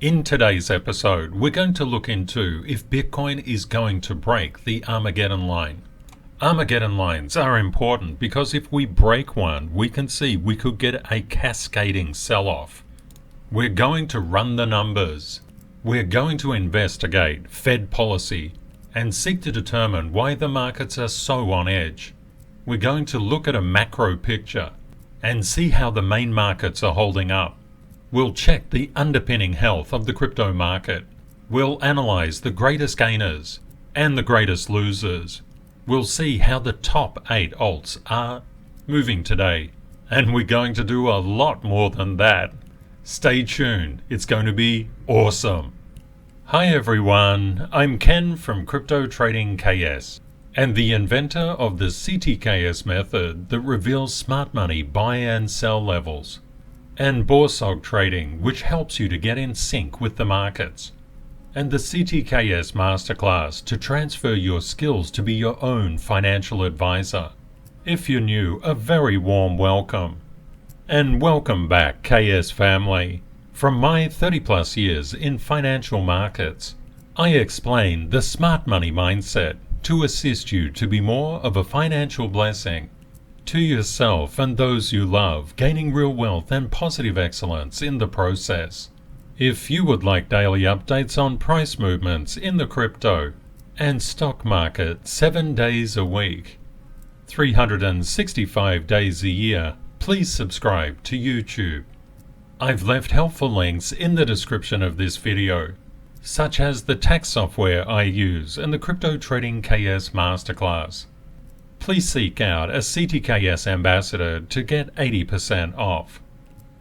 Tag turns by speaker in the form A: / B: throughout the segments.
A: In today's episode, we're going to look into if Bitcoin is going to break the Armageddon line. Armageddon lines are important because if we break one, we can see we could get a cascading sell-off. We're going to run the numbers. We're going to investigate Fed policy and seek to determine why the markets are so on edge. We're going to look at a macro picture and see how the main markets are holding up. We'll check the underpinning health of the crypto market. We'll analyze the greatest gainers and the greatest losers. We'll see how the top 8 alts are moving today. And we're going to do a lot more than that. Stay tuned. It's going to be awesome. Hi everyone, I'm Ken from CryptoTradingKS and the inventor of the CTKS method that reveals smart money buy and sell levels, and BORSOG trading, which helps you to get in sync with the markets, and the CTKS Masterclass to transfer your skills to be your own financial advisor. If you're new, a very warm welcome. And welcome back, KS family. From my 30 plus years in financial markets, I explain the smart money mindset to assist you to be more of a financial blessing to yourself and those you love, gaining real wealth and positive excellence in the process. If you would like daily updates on price movements in the crypto and stock market 7 days a week, 365 days a year, please subscribe to YouTube. I've left helpful links in the description of this video, such as the tax software I use and the CryptoTradingKS Masterclass. Please seek out a CTKS ambassador to get 80% off.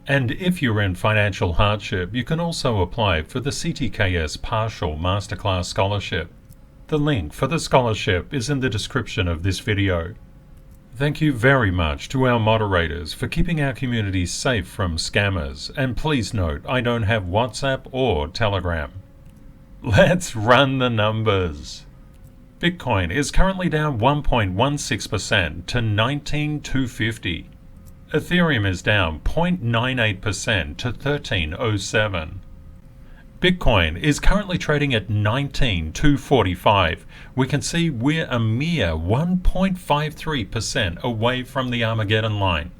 A: And if you're in financial hardship, you can also apply for the CTKS Partial Masterclass Scholarship. The link for the scholarship is in the description of this video. Thank you very much to our moderators for keeping our community safe from scammers, and please note I don't have WhatsApp or Telegram. Let's run the numbers. Bitcoin is currently down 1.16% to 19,250. Ethereum is down 0.98% to 1307. Bitcoin is currently trading at 19,245. We can see we're a mere 1.53% away from the Armageddon line.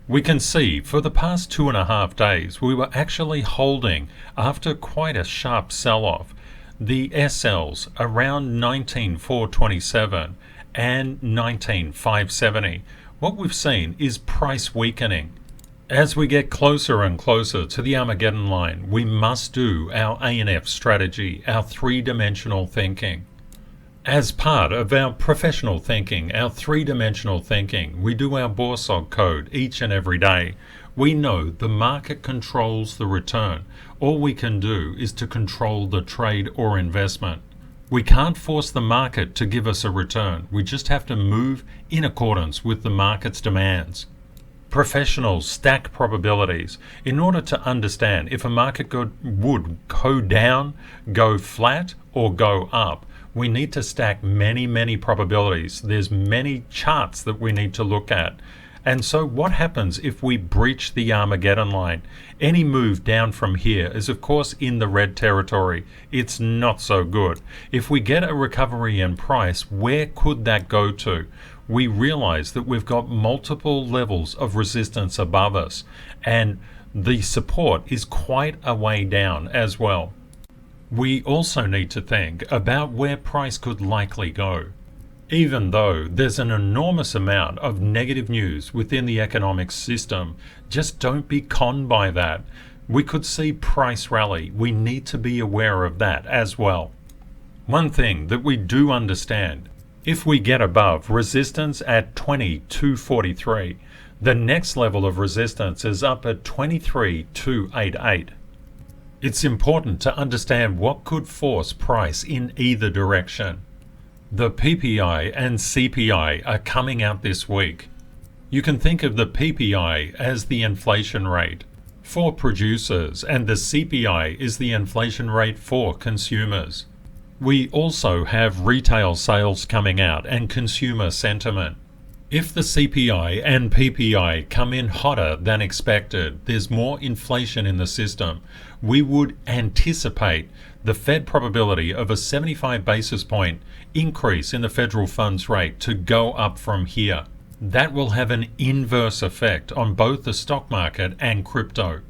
A: We can see for the past 2.5 days we were actually holding, after quite a sharp sell-off, the SLs around 19,427 and 19,570. What we've seen is price weakening. As we get closer and closer to the Armageddon line, we must do our ANF strategy, our three-dimensional thinking. As part of our professional thinking, our three-dimensional thinking, we do our BORSOG code each and every day. We know the market controls the return. All we can do is to control the trade or investment. We can't force the market to give us a return. We just have to move in accordance with the market's demands. Professionals stack probabilities in order to understand if a market would go down, go flat, or go up. We need to stack many probabilities. There's many charts that we need to look at. And so what happens if we breach the Armageddon line? Any move down from here is of course in the red territory. It's not so good. If we get a recovery in price, where could that go to? We realize that we've got multiple levels of resistance above us, and the support is quite a way down as well. We also need to think about where price could likely go. Even though there's an enormous amount of negative news within the economic system, just don't be conned by that. We could see price rally. We need to be aware of that as well. One thing that we do understand, if we get above resistance at 2243, the next level of resistance is up at 23288. It's important to understand what could force price in either direction. The PPI and CPI are coming out this week. You can think of the PPI as the inflation rate for producers, and the CPI is the inflation rate for consumers. We also have retail sales coming out and consumer sentiment. If the CPI and PPI come in hotter than expected, there's more inflation in the system, we would anticipate the Fed probability of a 75 basis point increase in the federal funds rate to go up from here. That will have an inverse effect on both the stock market and crypto.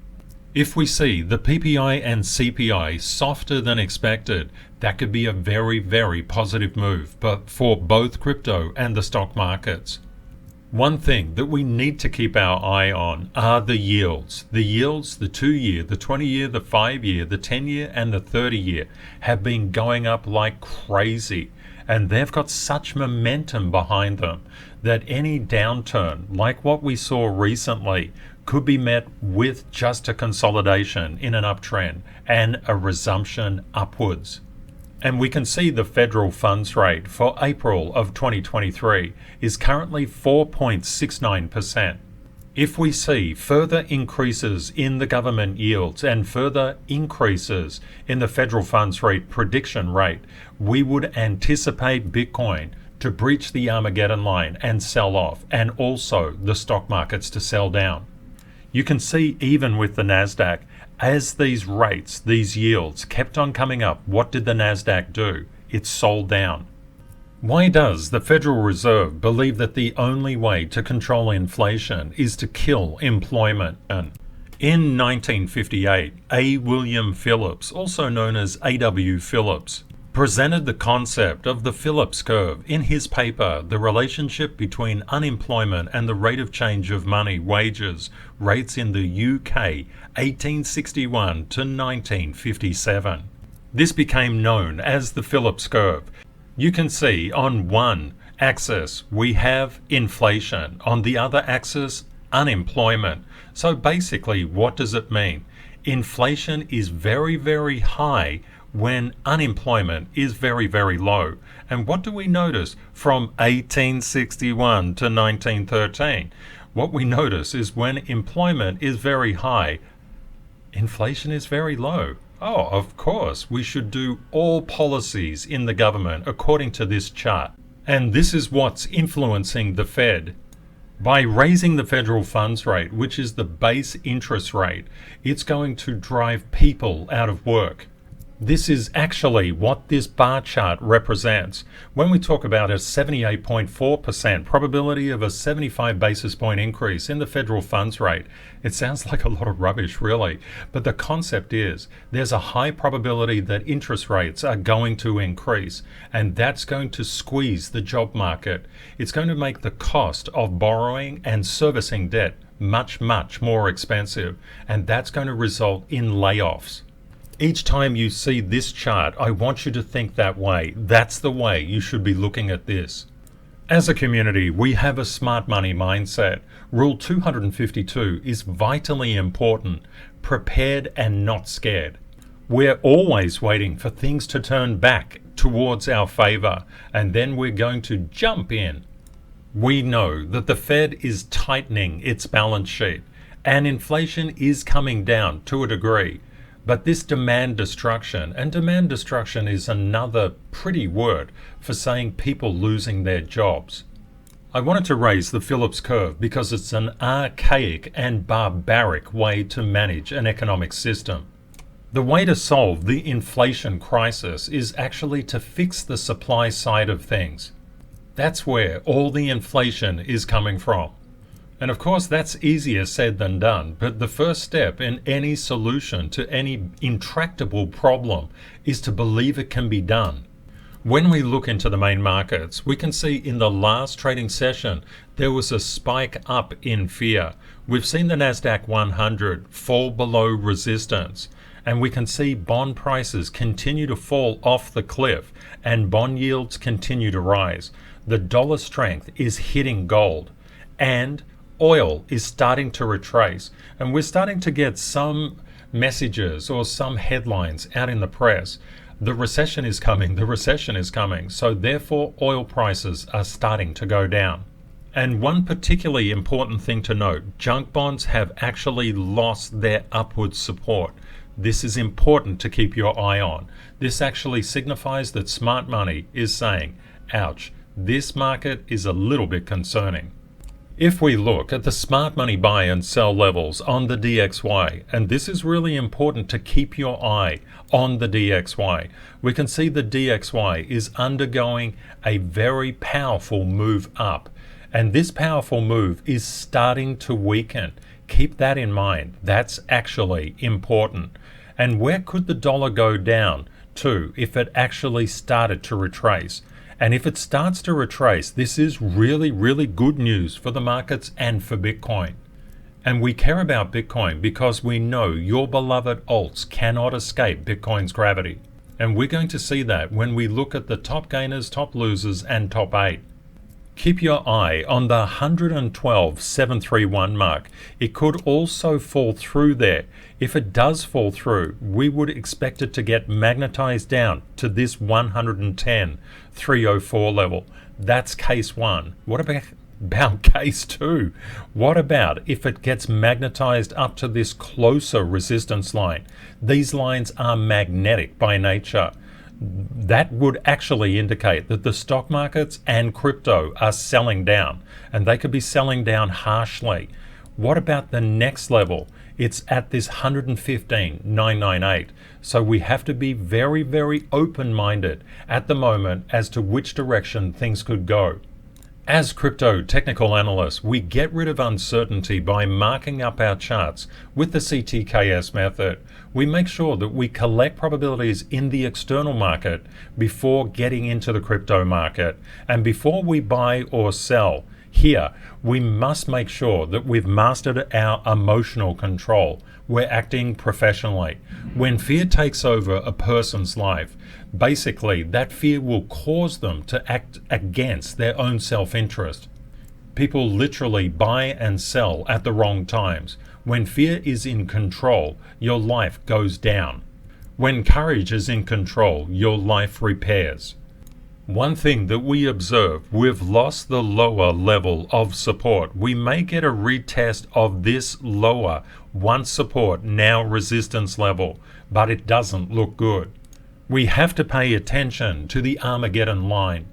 A: If we see the PPI and CPI softer than expected, that could be a very, very positive move, but for both crypto and the stock markets. One thing that we need to keep our eye on are the yields. The yields, the 2-year, the 20-year, the 5-year, the 10-year, and the 30-year have been going up like crazy. And they've got such momentum behind them that any downturn, like what we saw recently, could be met with just a consolidation in an uptrend and a resumption upwards. And we can see the federal funds rate for April of 2023 is currently 4.69%. If we see further increases in the government yields and further increases in the federal funds rate prediction rate, we would anticipate Bitcoin to breach the Armageddon line and sell off, and also the stock markets to sell down. You can see even with the NASDAQ, as these rates, these yields kept on coming up, what did the NASDAQ do? It sold down. Why does the Federal Reserve believe that the only way to control inflation is to kill employment? In 1958, A. William Phillips, also known as A.W. Phillips, presented the concept of the Phillips curve in his paper, The Relationship Between Unemployment and the Rate of Change of Money, Wages, Rates in the UK, 1861 to 1957. This became known as the Phillips curve. You can see on one axis we have inflation, on the other axis unemployment. So basically, what does it mean? Inflation is very, very high when unemployment is very, very low. And what do we notice from 1861 to 1913? What we notice is when employment is very high, inflation is very low. Oh, of course, we should do all policies in the government according to this chart. And this is what's influencing the Fed. By raising the federal funds rate, which is the base interest rate, it's going to drive people out of work. This is actually what this bar chart represents. When we talk about a 78.4% probability of a 75 basis point increase in the federal funds rate, it sounds like a lot of rubbish, really. But the concept is there's a high probability that interest rates are going to increase, and that's going to squeeze the job market. It's going to make the cost of borrowing and servicing debt much, much more expensive, and that's going to result in layoffs. Each time you see this chart, I want you to think that way. That's the way you should be looking at this. As a community, we have a smart money mindset. Rule 252 is vitally important. Prepared and not scared. We're always waiting for things to turn back towards our favor, and then we're going to jump in. We know that the Fed is tightening its balance sheet, and inflation is coming down to a degree. But this demand destruction, and demand destruction is another pretty word for saying people losing their jobs. I wanted to raise the Phillips curve because it's an archaic and barbaric way to manage an economic system. The way to solve the inflation crisis is actually to fix the supply side of things. That's where all the inflation is coming from. And of course, that's easier said than done, but the first step in any solution to any intractable problem is to believe it can be done. When we look into the main markets, we can see in the last trading session, there was a spike up in fear. We've seen the NASDAQ 100 fall below resistance, and we can see bond prices continue to fall off the cliff and bond yields continue to rise. The dollar strength is hitting gold, and oil is starting to retrace, and we're starting to get some messages or some headlines out in the press. The recession is coming, the recession is coming. So therefore oil prices are starting to go down. And one particularly important thing to note, junk bonds have actually lost their upward support. This is important to keep your eye on. This actually signifies that smart money is saying, ouch, this market is a little bit concerning. If we look at the smart money buy and sell levels on the DXY, and this is really important to keep your eye on the DXY, we can see the DXY is undergoing a very powerful move up. And this powerful move is starting to weaken. Keep that in mind. That's actually important. And where could the dollar go down to if it actually started to retrace? And if it starts to retrace, this is really, really good news for the markets and for Bitcoin. And we care about Bitcoin because we know your beloved alts cannot escape Bitcoin's gravity. And we're going to see that when we look at the top gainers, top losers, and top 8. Keep your eye on the 112,731 mark. It could also fall through there. If it does fall through, we would expect it to get magnetized down to this 110,304 level. That's case 1. What about case 2? What about if it gets magnetized up to this closer resistance line? These lines are magnetic by nature. That would actually indicate that the stock markets and crypto are selling down, and they could be selling down harshly. What about the next level? It's at this 115,998. So we have to be very, very open-minded at the moment as to which direction things could go. As crypto technical analysts, we get rid of uncertainty by marking up our charts with the CTKS method. We make sure that we collect probabilities in the external market before getting into the crypto market. And before we buy or sell here, we must make sure that we've mastered our emotional control. We're acting professionally. When fear takes over a person's life, basically that fear will cause them to act against their own self-interest. People literally buy and sell at the wrong times. When fear is in control, your life goes down. When courage is in control, your life repairs. One thing that we observe, we've lost the lower level of support. We may get a retest of this lower once support, now resistance level, but it doesn't look good. We have to pay attention to the Armageddon line.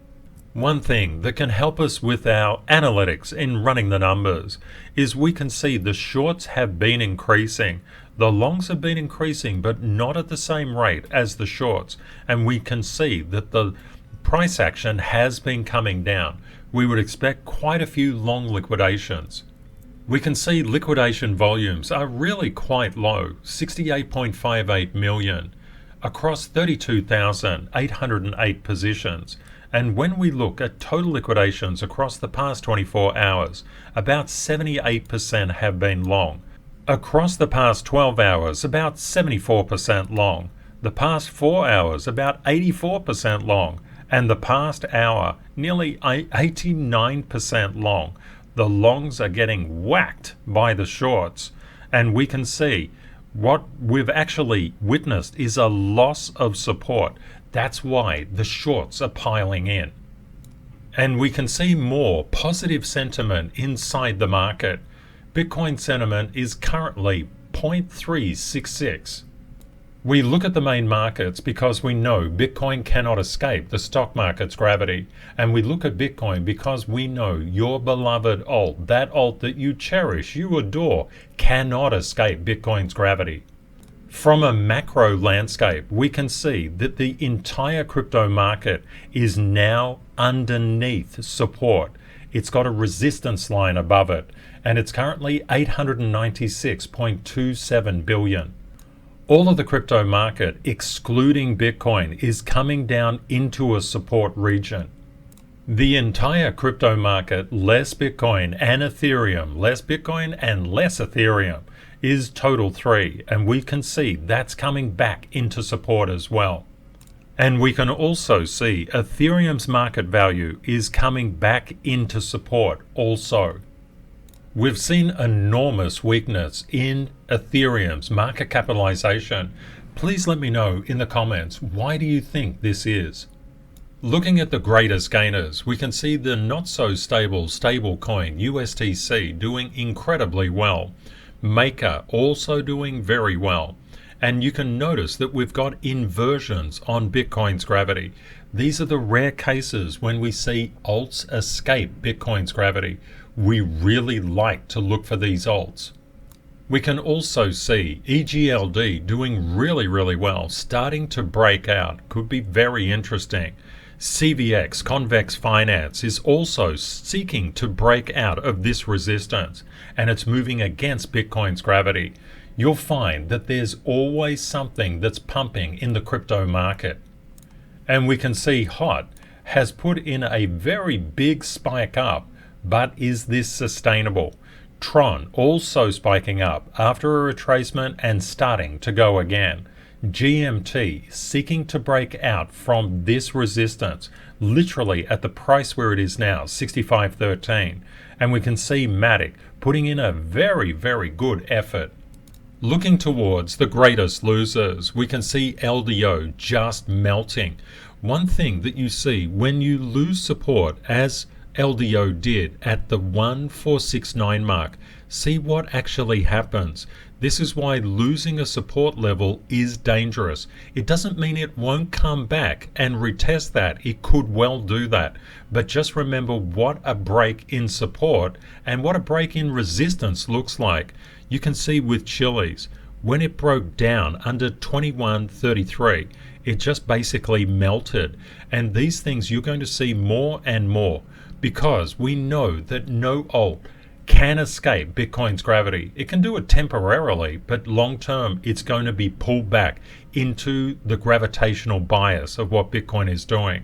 A: One thing that can help us with our analytics in running the numbers is we can see the shorts have been increasing. The longs have been increasing, but not at the same rate as the shorts. And we can see that the price action has been coming down. We would expect quite a few long liquidations. We can see liquidation volumes are really quite low, 68.58 million, across 32,808 positions. And when we look at total liquidations across the past 24 hours, about 78% have been long. Across the past 12 hours, about 74% long. The past 4 hours, about 84% long. And the past hour, nearly 89% long. The longs are getting whacked by the shorts, and we can see what we've actually witnessed is a loss of support. That's why the shorts are piling in. And we can see more positive sentiment inside the market. Bitcoin sentiment is currently 0.366. We look at the main markets because we know Bitcoin cannot escape the stock market's gravity. And we look at Bitcoin because we know your beloved alt, that alt that you cherish, you adore, cannot escape Bitcoin's gravity. From a macro landscape, we can see that the entire crypto market is now underneath support. It's got a resistance line above it, and it's currently 896.27 billion. All of the crypto market, excluding Bitcoin, is coming down into a support region. The entire crypto market, less Bitcoin and Ethereum, less Bitcoin and less Ethereum, is total 3, and we can see that's coming back into support as well. And we can also see Ethereum's market value is coming back into support also. We've seen enormous weakness in Ethereum's market capitalization. Please let me know in the comments, why do you think this is? Looking at the greatest gainers, we can see the not so stable coin USDC doing incredibly well. Maker also doing very well. And you can notice that we've got inversions on Bitcoin's gravity. These are the rare cases when we see alts escape Bitcoin's gravity. We really like to look for these alts. We can also see EGLD doing really well, starting to break out. Could be very interesting. CVX, Convex Finance, is also seeking to break out of this resistance, and it's moving against Bitcoin's gravity. You'll find that there's always something that's pumping in the crypto market. And we can see HOT has put in a very big spike up, but is this sustainable? Tron also spiking up after a retracement and starting to go again. GMT seeking to break out from this resistance, literally at the price where it is now, 65.13. And we can see Matic putting in a very good effort. Looking towards the greatest losers, we can see LDO just melting. One thing that you see when you lose support, as LDO did at the 1469 mark, see what actually happens. This is why losing a support level is dangerous. It doesn't mean it won't come back and retest that. It could well do that. But just remember what a break in support and what a break in resistance looks like. You can see with Chili's, when it broke down under 21.33, it just basically melted. And these things you're going to see more and more, because we know that no alt can escape Bitcoin's gravity. It can do it temporarily, but long term it's going to be pulled back into the gravitational bias of what Bitcoin is doing.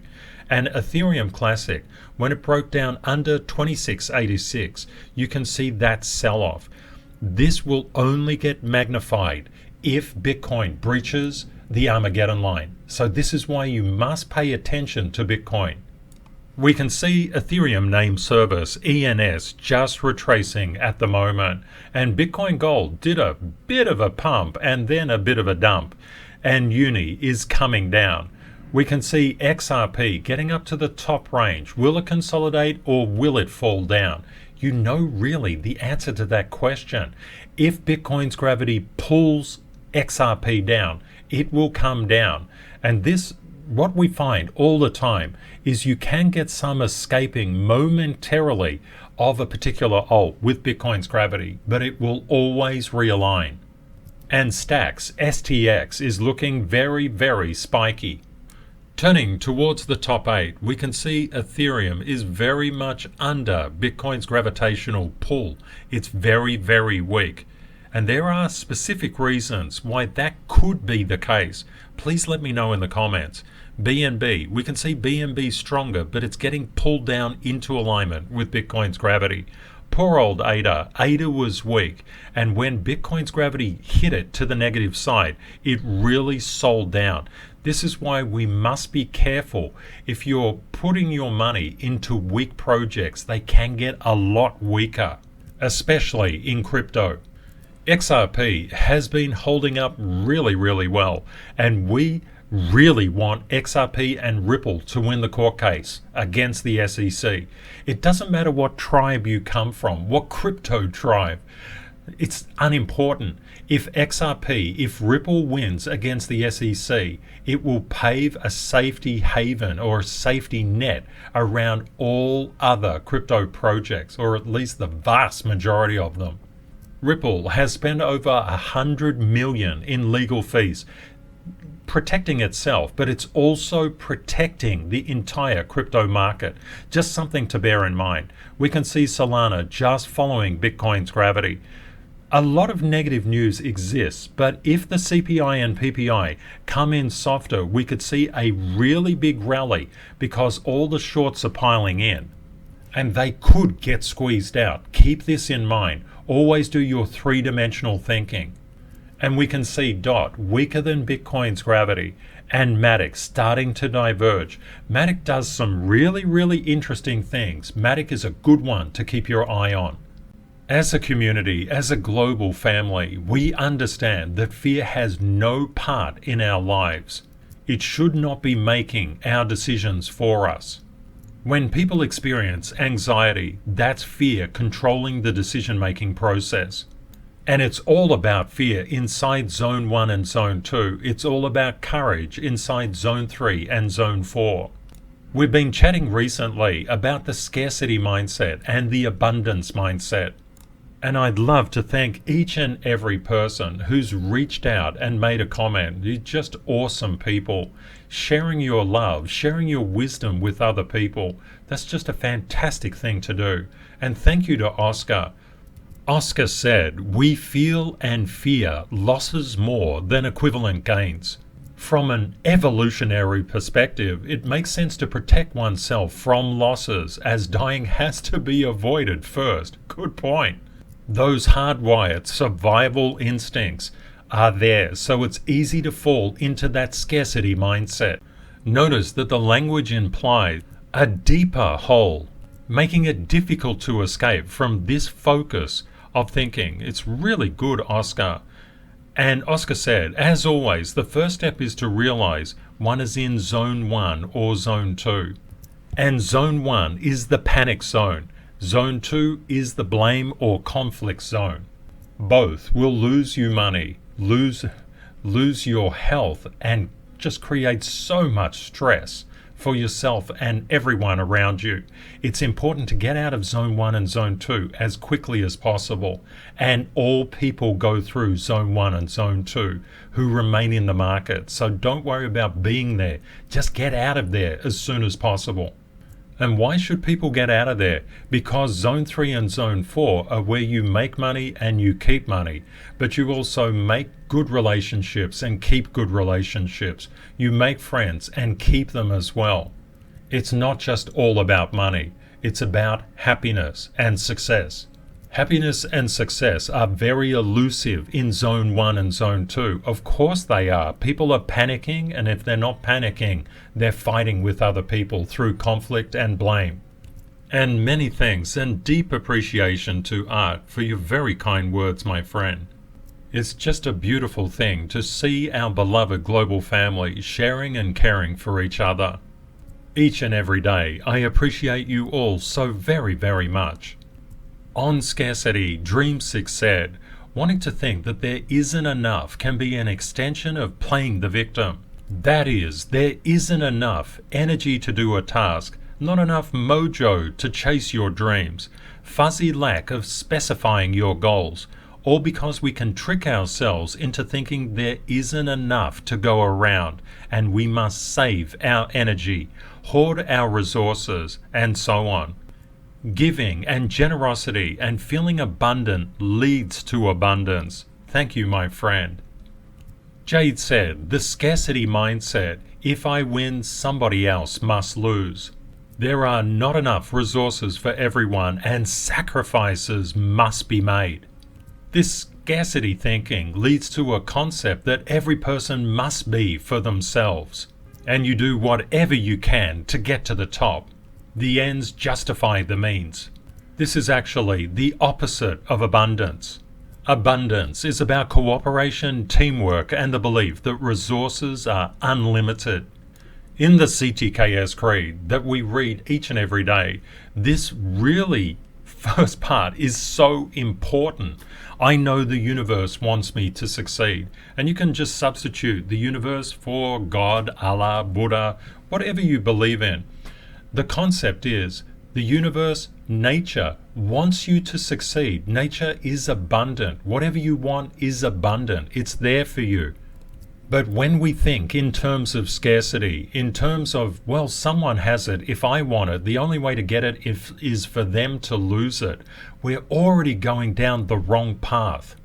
A: And Ethereum Classic, when it broke down under 2686, you can see that sell-off. This will only get magnified if Bitcoin breaches the Armageddon line. So this is why you must pay attention to Bitcoin. We can see Ethereum name service ENS just retracing at the moment, and Bitcoin Gold did a bit of a pump and then a bit of a dump, and Uni is coming down. We can see XRP getting up to the top range. Will it consolidate or will it fall down? You know really the answer to that question. If Bitcoin's gravity pulls XRP down, it will come down. And this, what we find all the time, is you can get some escaping momentarily of a particular alt with Bitcoin's gravity, but it will always realign. And Stacks, STX, is looking very spiky. Turning towards the top 8, we can see Ethereum is very much under Bitcoin's gravitational pull. It's very weak. And there are specific reasons why that could be the case. Please let me know in the comments. BNB, we can see BNB stronger, but it's getting pulled down into alignment with Bitcoin's gravity. Poor old ADA. ADA was weak, and when Bitcoin's gravity hit it to the negative side, it really sold down. This is why we must be careful. If you're putting your money into weak projects, they can get a lot weaker, especially in crypto. XRP has been holding up really well, and we really want XRP and Ripple to win the court case against the SEC. It doesn't matter what tribe you come from, what crypto tribe. It's unimportant. If Ripple wins against the SEC, it will pave a safety haven or a safety net around all other crypto projects, or at least the vast majority of them. Ripple has spent over $100 million in legal fees protecting itself, but it's also protecting the entire crypto market. Just something to bear in mind. We can see Solana just following Bitcoin's gravity. A lot of negative news exists, but if the CPI and PPI come in softer, we could see a really big rally because all the shorts are piling in. And they could get squeezed out. Keep this in mind. Always do your three-dimensional thinking. And we can see DOT weaker than Bitcoin's gravity, and Matic starting to diverge. Matic does some really interesting things. Matic is a good one to keep your eye on. As a community, as a global family, we understand that fear has no part in our lives. It should not be making our decisions for us. When people experience anxiety, that's fear controlling the decision-making process. And it's all about fear inside Zone 1 and Zone 2. It's all about courage inside Zone 3 and Zone 4. We've been chatting recently about the scarcity mindset and the abundance mindset. And I'd love to thank each and every person who's reached out and made a comment. You're just awesome people. Sharing your love, sharing your wisdom with other people. That's just a fantastic thing to do. And thank you to Oscar. Oscar said, "We feel and fear losses more than equivalent gains. From an evolutionary perspective, it makes sense to protect oneself from losses, as dying has to be avoided first." Good point. Those hardwired survival instincts are there, so it's easy to fall into that scarcity mindset. Notice that the language implies a deeper hole, making it difficult to escape from this focus of thinking. It's really good, Oscar. And Oscar said, as always, the first step is to realize one is in Zone 1 or Zone 2. And Zone 1 is the panic zone. Zone 2 is the blame or conflict zone. Both will lose you money, lose your health, and just create so much stress for yourself and everyone around you. It's important to get out of Zone 1 and Zone 2 as quickly as possible. And all people go through Zone 1 and Zone 2 who remain in the market. So don't worry about being there. Just get out of there as soon as possible. And why should people get out of there? Because Zone 3 and Zone 4 are where you make money and you keep money. But you also make good relationships and keep good relationships. You make friends and keep them as well. It's not just all about money. It's about happiness and success. Happiness and success are very elusive in Zone 1 and Zone 2. Of course they are. People are panicking, and if they're not panicking, they're fighting with other people through conflict and blame. And many thanks and deep appreciation to Art for your very kind words, my friend. It's just a beautiful thing to see our beloved global family sharing and caring for each other. Each and every day, I appreciate you all so very, very much. On Scarcity, Dream6 said, wanting to think that there isn't enough can be an extension of playing the victim. That is, there isn't enough energy to do a task, not enough mojo to chase your dreams, fuzzy lack of specifying your goals, all because we can trick ourselves into thinking there isn't enough to go around and we must save our energy, hoard our resources, and so on. Giving and generosity and feeling abundant leads to abundance. Thank you, my friend. Jade said, the scarcity mindset, if I win, somebody else must lose. There are not enough resources for everyone and sacrifices must be made. This scarcity thinking leads to a concept that every person must be for themselves, and you do whatever you can to get to the top. The ends justify the means. This is actually the opposite of abundance. Abundance is about cooperation, teamwork, and the belief that resources are unlimited. In the CTKS Creed that we read each and every day, this really first part is so important. I know the universe wants me to succeed. And you can just substitute the universe for God, Allah, Buddha, whatever you believe in. The concept is the universe, nature, wants you to succeed. Nature is abundant. Whatever you want is abundant. It's there for you. But when we think in terms of scarcity, in terms of, well, someone has it, if I want it, the only way to get it is for them to lose it, we're already going down the wrong path.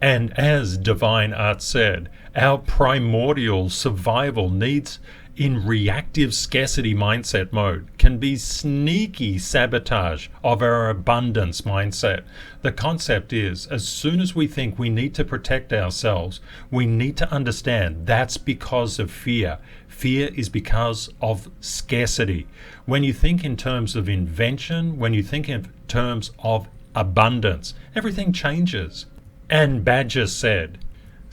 A: And as Divine Art said, our primordial survival needs in reactive scarcity mindset mode can be sneaky sabotage of our abundance mindset. The concept is, as soon as we think we need to protect ourselves, we need to understand that's because of fear. Fear is because of scarcity. When you think in terms of invention, when you think in terms of abundance, everything changes. And Badger said,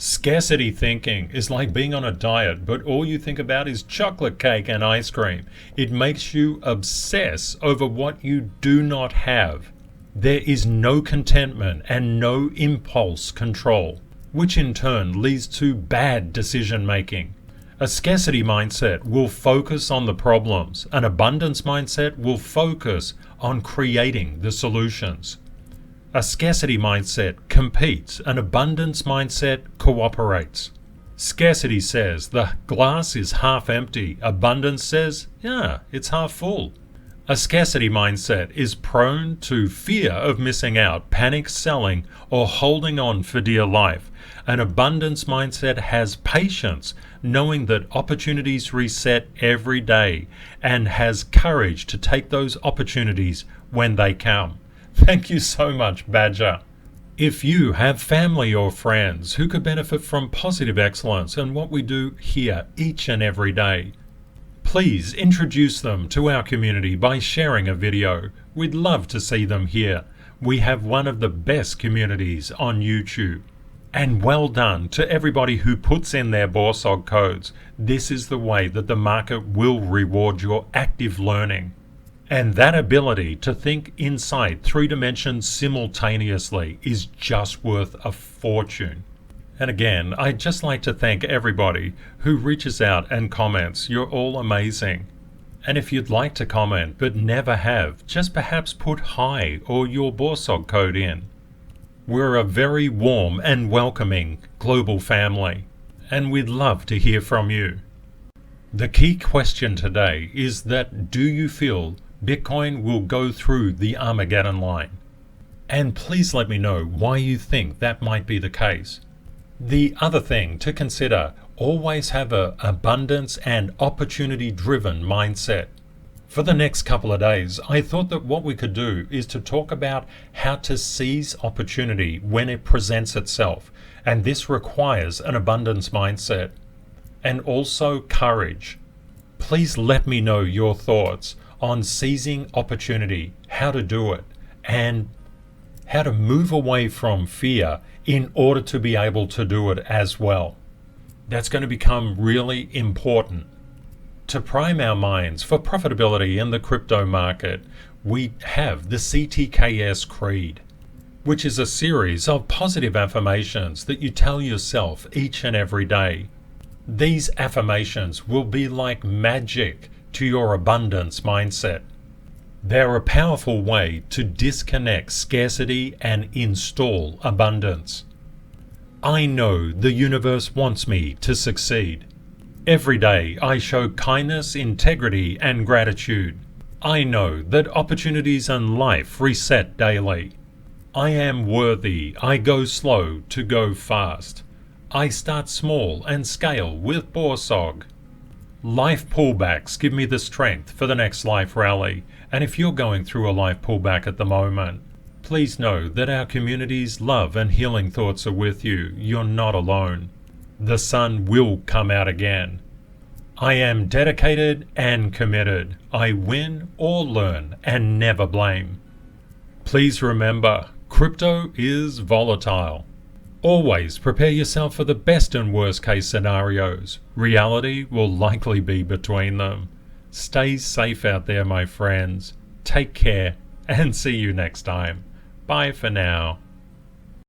A: scarcity thinking is like being on a diet, but all you think about is chocolate cake and ice cream. It makes you obsess over what you do not have. There is no contentment and no impulse control, which in turn leads to bad decision making. A scarcity mindset will focus on the problems. An abundance mindset will focus on creating the solutions. A scarcity mindset competes. An abundance mindset cooperates. Scarcity says the glass is half empty. Abundance says, yeah, it's half full. A scarcity mindset is prone to fear of missing out, panic selling, or holding on for dear life. An abundance mindset has patience, knowing that opportunities reset every day, and has courage to take those opportunities when they come. Thank you so much, Badger. If you have family or friends who could benefit from positive excellence and what we do here each and every day, please introduce them to our community by sharing a video. We'd love to see them here. We have one of the best communities on YouTube. And well done to everybody who puts in their BORSOG codes. This is the way that the market will reward your active learning. And that ability to think inside 3 dimensions simultaneously is just worth a fortune. And again, I'd just like to thank everybody who reaches out and comments. You're all amazing. And if you'd like to comment but never have, just perhaps put hi or your BORSOG code in. We're a very warm and welcoming global family, and we'd love to hear from you. The key question today is that, do you feel Bitcoin will go through the Armageddon line? And please let me know why you think that might be the case. The other thing to consider, always have an abundance and opportunity-driven mindset. For the next couple of days, I thought that what we could do is to talk about how to seize opportunity when it presents itself, and this requires an abundance mindset and also courage. Please let me know your thoughts on seizing opportunity, how to do it, and how to move away from fear in order to be able to do it as well. That's going to become really important. To prime our minds for profitability in the crypto market, we have the CTKS Creed, which is a series of positive affirmations that you tell yourself each and every day. These affirmations will be like magic to your abundance mindset. They're a powerful way to disconnect scarcity and install abundance. I know the universe wants me to succeed. Every day I show kindness, integrity, and gratitude. I know that opportunities in life reset daily. I am worthy. I go slow to go fast. I start small and scale with BORSOG. Life pullbacks give me the strength for the next life rally. And if you're going through a life pullback at the moment, please know that our community's love and healing thoughts are with you. You're not alone. The sun will come out again. I am dedicated and committed. I win or learn and never blame. Please remember, crypto is volatile. Always prepare yourself for the best and worst case scenarios. Reality will likely be between them. Stay safe out there, my friends. Take care and see you next time. Bye for now.